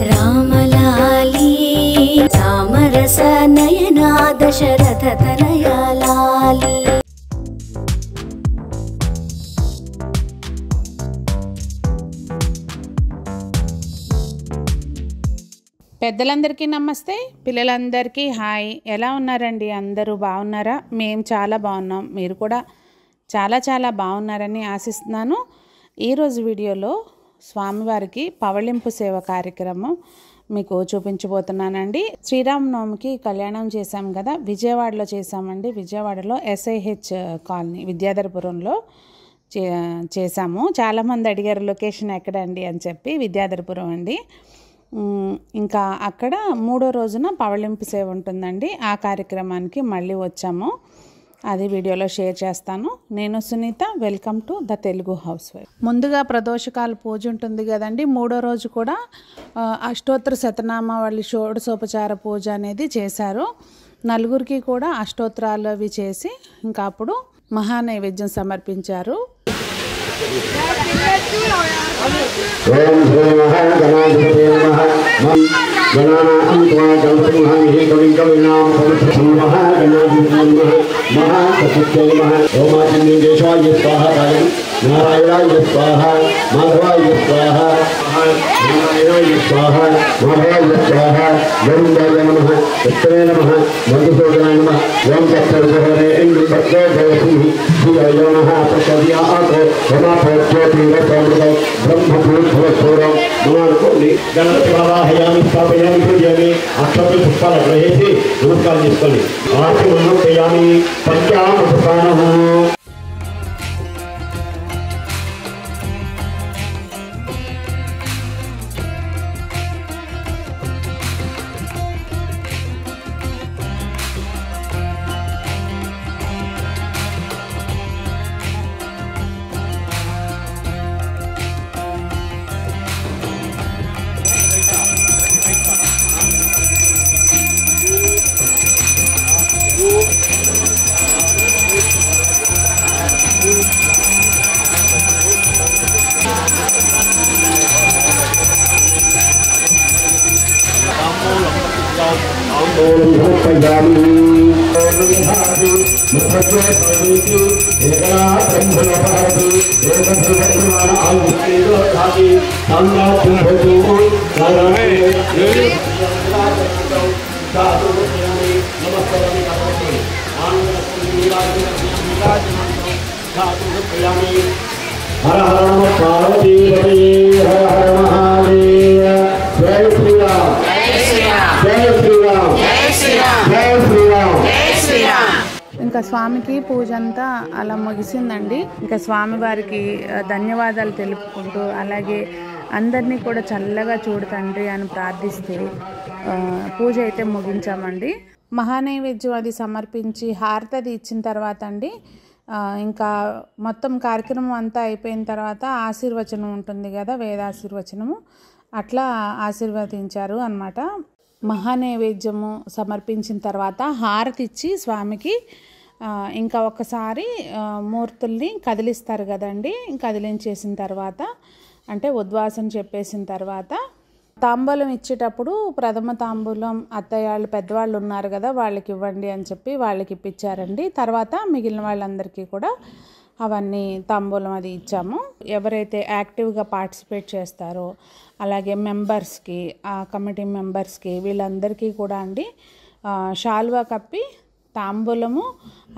రామలాలి రామరస నయనా దశరథ తనయా లాలి. పెద్దలందరికీ నమస్తే, పిల్లలందరికీ హాయ్. ఎలా ఉన్నారండి? అందరూ బాగున్నారా? మేము చాలా బాగున్నాం. మీరు కూడా చాలా చాలా బాగున్నారని ఆశిస్తున్నాను. ఈరోజు వీడియోలో స్వామివారికి పవళింపు సేవ కార్యక్రమం మీకు చూపించబోతున్నానండి. శ్రీరామనవమికి కళ్యాణం చేశాం కదా, విజయవాడలో చేశామండి. విజయవాడలో SIH కాలనీ విద్యాధరపురంలో చేశాము. చాలామంది అడిగారు లొకేషన్ ఎక్కడండి అని చెప్పి. విద్యాధరపురం అండి. ఇంకా అక్కడ 3వ రోజున పవళింపు సేవ ఉంటుందండి. ఆ కార్యక్రమానికి మళ్ళీ వచ్చాము. అది వీడియోలో షేర్ చేస్తాను. నేను Sunitha. Welcome to the Telugu housewife. ముందుగా ప్రదోషకాల పూజ ఉంటుంది కదండి. 3వ రోజు కూడా అష్టోత్తర శతనామావళి షోడశోపచార పూజ అనేది చేశారు. నలుగురికి కూడా అష్టోత్తరాలు అవి చేసి ఇంకా అప్పుడు మహానైవేద్యం సమర్పించారు. ఓం శ్రీ మహాగణాధిపతే నమః. గణానాం త్వా గణపతిమహామహే కవిం కవీనాం ఉపనిషద్ మహాగణాధిపతే నమః. మహాసత్యై నమః. ఓమాచంద్రేశ్వరాయ స్వాహ. నారాయణాయ స్వాహ. మాధవాయ స్వాహ. నారాయణాయ స్వాహ. మాధవాయ స్వాహ. గోవిందాయ నమః. విష్ణవే నమః. మధుసూదనాయ నమః. ఓం తత్సవితుర్వరే ఇంద్ర భక్తో భవతి శ్రీయ నమః. ప్రసవ్యాత్ రమాపోజ్యోతి రసమృతం బ్రహ్మభూతభవత్సూరం నమానుకోండి. గణపతి వాహయామి స్థాపయామి పూజయామి. అక్షత పుష్పాలు గ్రహించి నమస్కారం చేసుకోండి. ఆశీర్వదనం చేయామి. పంచామృతానః. హర హర నమ పార్వతీ హర హర మహాదేవ. జయ శ్రీరామ్. జయ శ్రీరామ్. జయ శ్రీరామ్. ఇంకా స్వామికి పూజ అంతా అలా ముగిసిందండి. ఇంకా స్వామివారికి ధన్యవాదాలు తెలుపుకుంటూ అలాగే అందరినీ కూడా చల్లగా చూడు తండ్రి అని ప్రార్థిస్తూ పూజ అయితే ముగించామండి. మహానైవేద్యం అది సమర్పించి హారతి అది ఇచ్చిన తర్వాత అండి ఇంకా మొత్తం కార్యక్రమం అంతా అయిపోయిన తర్వాత ఆశీర్వచనం ఉంటుంది కదా, వేదాశీర్వచనము అట్లా ఆశీర్వదించారు అన్నమాట. మహానైవేద్యము సమర్పించిన తర్వాత హారతి ఇచ్చి స్వామికి ఇంకా ఒకసారి మూర్తుల్ని కదిలిస్తారు కదండి. కదిలించేసిన తర్వాత అంటే ఉద్వాసన చెప్పేసిన తర్వాత తాంబూలం ఇచ్చేటప్పుడు ప్రథమ తాంబూలం అత్తయ్యాళ్ళు పెద్దవాళ్ళు ఉన్నారు కదా వాళ్ళకి ఇవ్వండి అని చెప్పి వాళ్ళకి ఇప్పించారండి. తర్వాత మిగిలిన వాళ్ళందరికీ కూడా అవన్నీ తాంబూలం అది ఇచ్చాము. ఎవరైతే యాక్టివ్గా పార్టిసిపేట్ చేస్తారో అలాగే మెంబర్స్కి, ఆ కమిటీ మెంబర్స్కి వీళ్ళందరికీ కూడా అండి శాల్వా కప్పి తాంబూలము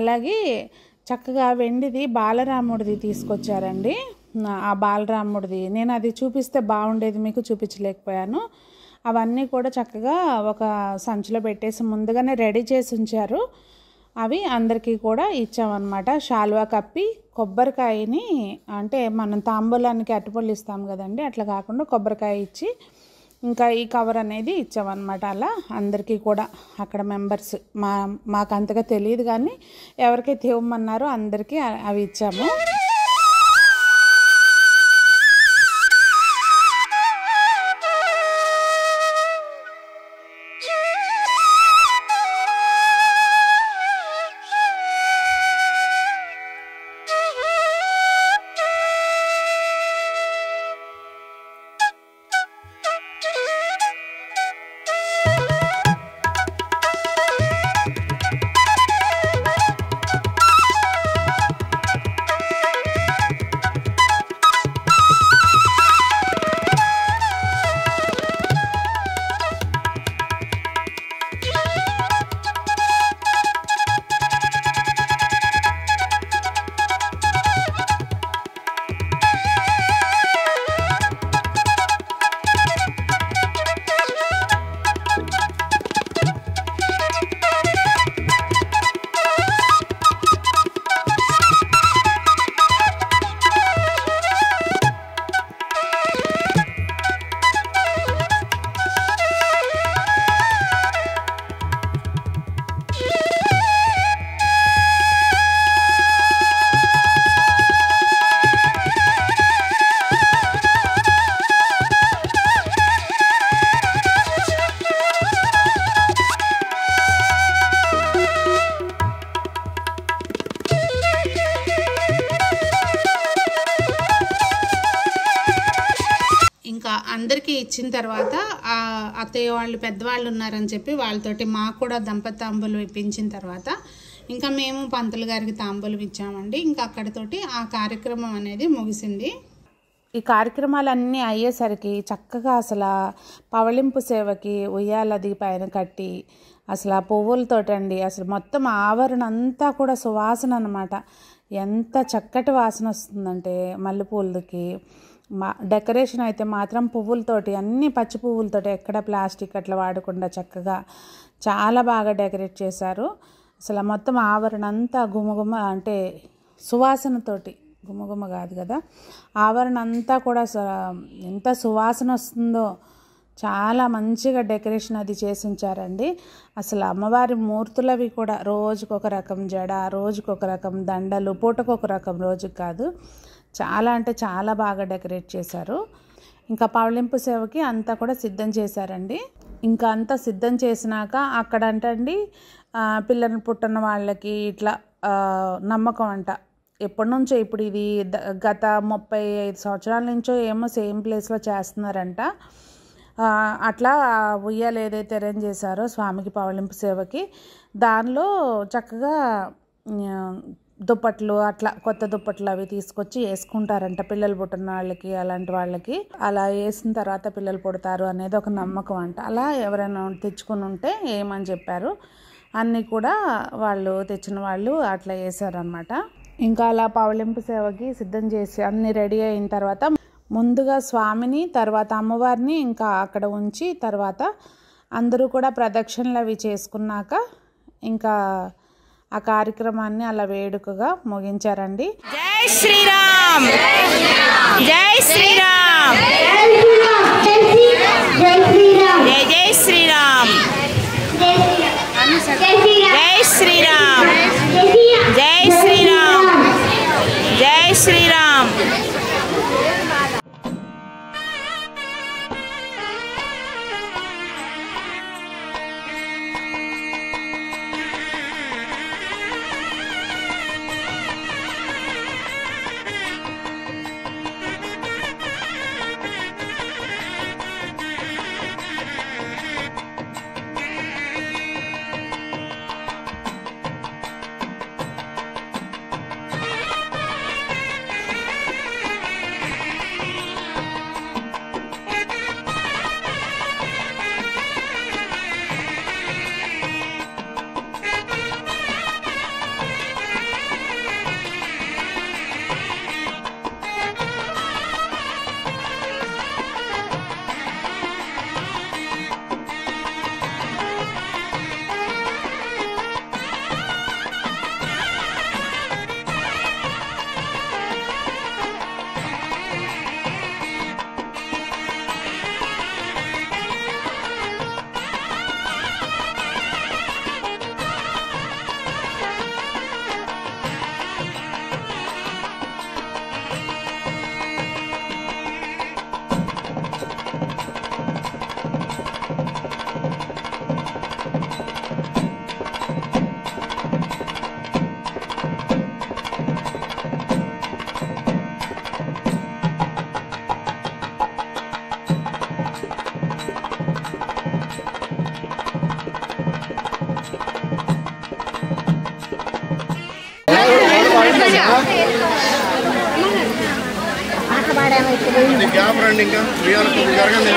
అలాగే చక్కగా వెండిది బాలరాముడిది తీసుకొచ్చారండి. ఆ బాలరాముడిది నేను అది చూపిస్తే బాగుండేది, మీకు చూపించలేకపోయాను. అవన్నీ కూడా చక్కగా ఒక సంచిలో పెట్టేసి ముందుగానే రెడీ చేసి ఉంచారు. అవి అందరికీ కూడా ఇచ్చామన్నమాట. శాల్వా కప్పి కొబ్బరికాయని అంటే మనం తాంబూలానికి అరటిపళ్ళు ఇస్తాం కదండి, అట్లా కాకుండా కొబ్బరికాయ ఇచ్చి ఇంకా ఈ కవర్ అనేది ఇచ్చామన్నమాట. అలా అందరికీ కూడా అక్కడ మెంబర్స్ మాకు అంతగా తెలియదు కానీ ఎవరికైతే ఇవ్వమన్నారో అందరికీ అవి ఇచ్చాము. వచ్చిన తర్వాత ఆ అత్తయ్య వాళ్ళు పెద్దవాళ్ళు ఉన్నారని చెప్పి వాళ్ళతోటి మాకు కూడా దంపతి తాంబూలం ఇప్పించిన తర్వాత ఇంకా మేము పంతులు గారికి తాంబూలం ఇచ్చామండి. ఇంకా అక్కడితోటి ఆ కార్యక్రమం అనేది ముగిసింది. ఈ కార్యక్రమాలన్నీ అయ్యేసరికి చక్కగా అసలు పవళింపు సేవకి ఉయ్యాలది పైన కట్టి అసలు ఆ పువ్వులతోటండి అసలు మొత్తం ఆవరణ అంతా కూడా సువాసన అన్నమాట. ఎంత చక్కటి వాసన వస్తుందంటే మల్లెపూలకి. డెకరేషన్ అయితే మాత్రం పువ్వులతోటి, అన్ని పచ్చి పువ్వులతోటి, ఎక్కడ ప్లాస్టిక్ అట్లా వాడకుండా చక్కగా చాలా బాగా డెకరేట్ చేశారు. అసలు మొత్తం ఆవరణ అంతా గుమగుమ అంటే సువాసనతోటి, గుమగుమ కాదు కదా, ఆవరణ అంతా కూడా ఎంత సువాసన వస్తుందో. చాలా మంచిగా డెకరేషన్ అది చేసి ఉంచారండి. అసలు అమ్మవారి మూర్తులవి కూడా రోజుకొక రకం జడ, రోజుకొక రకం దండలు, పూటకొక రకం, రోజుకి కాదు, చాలా అంటే చాలా బాగా డెకరేట్ చేశారు. ఇంకా పవళింపు సేవకి అంతా కూడా సిద్ధం చేశారండి. ఇంకా అంతా సిద్ధం చేసినాక అక్కడ అంటండి పిల్లలు పుట్టిన వాళ్ళకి ఇట్లా నమ్మకం అంట, ఎప్పటి నుంచో, ఇప్పుడు ఇది గత 35 సంవత్సరాల నుంచో ఏమో సేమ్ ప్లేస్లో చేస్తున్నారంట. అట్లా ఉయ్యాలు ఏదైతే అరేంజ్ చేశారో స్వామికి పవళింపు సేవకి, దానిలో చక్కగా దుప్పట్లు, అట్లా కొత్త దుప్పట్లు అవి తీసుకొచ్చి వేసుకుంటారంట పిల్లలు పుట్టిన వాళ్ళకి. అలాంటి వాళ్ళకి అలా వేసిన తర్వాత పిల్లలు పుడతారు అనేది ఒక నమ్మకం అంట. అలా ఎవరైనా తెచ్చుకుని ఉంటే ఏమని చెప్పారు, అన్నీ కూడా వాళ్ళు తెచ్చిన వాళ్ళు అట్లా వేసారనమాట. ఇంకా అలా పవళింపు సేవకి సిద్ధం చేసి అన్నీ రెడీ అయిన తర్వాత ముందుగా స్వామిని, తర్వాత అమ్మవారిని ఇంకా అక్కడ ఉంచి తర్వాత అందరూ కూడా ప్రదక్షిణలు అవి చేసుకున్నాక ఇంకా ఆ కార్యక్రమాన్ని అలా వేడుకగా ముగించారండి. జై శ్రీరామ్, జై శ్రీరామ్, జై జై శ్రీరామ్, జై శ్రీరామ్, జై శ్రీరామ్, జై శ్రీరామ్. గ్యాప్ రండి, ఇంకా జరగండి.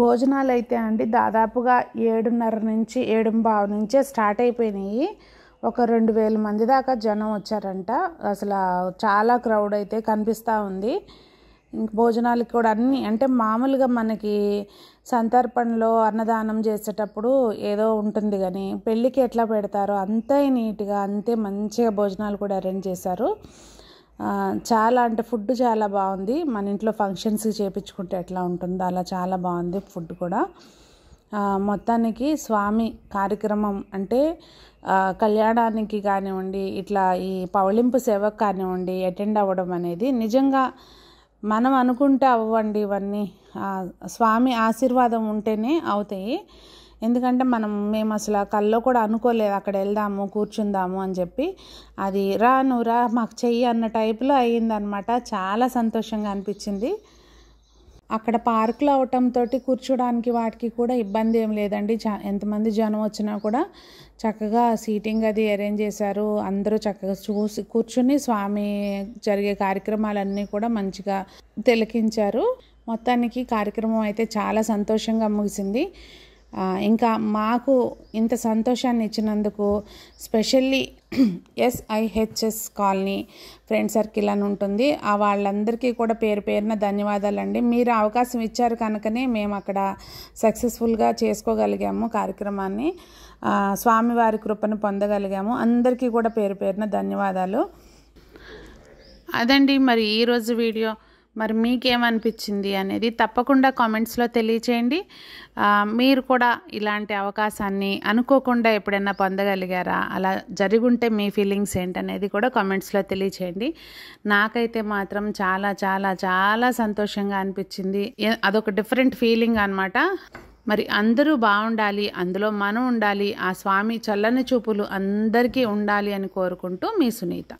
భోజనాలు అయితే అండి దాదాపుగా 7:30 నుంచి 7:15 నుంచే స్టార్ట్ అయిపోయినాయి. ఒక 2000 మంది దాకా జనం వచ్చారంట. అసలు చాలా క్రౌడ్ అయితే కనిపిస్తూ ఉంది. ఇంక భోజనాలకి కూడా అన్నీ అంటే మామూలుగా మనకి సంతర్పణలో అన్నదానం చేసేటప్పుడు ఏదో ఉంటుంది, కానీ పెళ్ళికి ఎట్లా పెడతారో అంతే నీట్గా అంతే మంచిగా భోజనాలు కూడా అరేంజ్ చేశారు. చాలా అంటే ఫుడ్ చాలా బాగుంది. మన ఇంట్లో ఫంక్షన్స్కి చేయించుకుంటే ఎట్లా ఉంటుందో అలా చాలా బాగుంది ఫుడ్ కూడా. మొత్తానికి స్వామి కార్యక్రమం అంటే కళ్యాణానికి కానివ్వండి, ఇట్లా ఈ పవళింపు సేవకు కానివ్వండి అటెండ్ అవ్వడం అనేది నిజంగా మనం అనుకుంటే అవ్వండి ఇవన్నీ, స్వామి ఆశీర్వాదం ఉంటేనే అవుతాయి. ఎందుకంటే మేము అసలు కల్లో కూడా అనుకోలేదు అక్కడ వెళ్దాము కూర్చుందాము అని చెప్పి. అది నువ్వు రా మాకు చెయ్యి అన్న టైప్లో అయ్యిందనమాట. చాలా సంతోషంగా అనిపించింది. అక్కడ పార్కులో అవటంతో కూర్చోడానికి వాటికి కూడా ఇబ్బంది ఏం లేదండి. ఎంతమంది జనం వచ్చినా కూడా చక్కగా సీటింగ్ అది అరేంజ్ చేశారు. అందరూ చక్కగా కూర్చుని స్వామి జరిగే కార్యక్రమాలన్నీ కూడా మంచిగా తిలకించారు. మొత్తానికి కార్యక్రమం అయితే చాలా సంతోషంగా ముగిసింది. ఇంకా మాకు ఇంత సంతోషాన్ని ఇచ్చినందుకు specially SIHS colony friend circle అని ఉంటుంది, వాళ్ళందరికీ కూడా పేరు పేరున ధన్యవాదాలండి. మీరు అవకాశం ఇచ్చారు కనుకనే మేము అక్కడ సక్సెస్ఫుల్గా చేసుకోగలిగాము కార్యక్రమాన్ని, స్వామివారి కృపను పొందగలిగాము. అందరికీ కూడా పేరు పేరున ధన్యవాదాలు. అదండి మరి ఈరోజు వీడియో. మరి మీకేమనిపించింది అనేది తప్పకుండా కామెంట్స్లో తెలియచేయండి. మీరు కూడా ఇలాంటి అవకాశాన్ని అనుకోకుండా ఎప్పుడైనా పొందగలిగారా, అలా జరుగుంటే మీ ఫీలింగ్స్ ఏంటనేది కూడా కామెంట్స్లో తెలియచేయండి. నాకైతే మాత్రం చాలా చాలా చాలా సంతోషంగా అనిపించింది. అదొక డిఫరెంట్ ఫీలింగ్ అన్నమాట. మరి అందరూ బాగుండాలి, అందులో మనం ఉండాలి, ఆ స్వామి చల్లని చూపులు అందరికీ ఉండాలి అని కోరుకుంటూ మీ సునీత.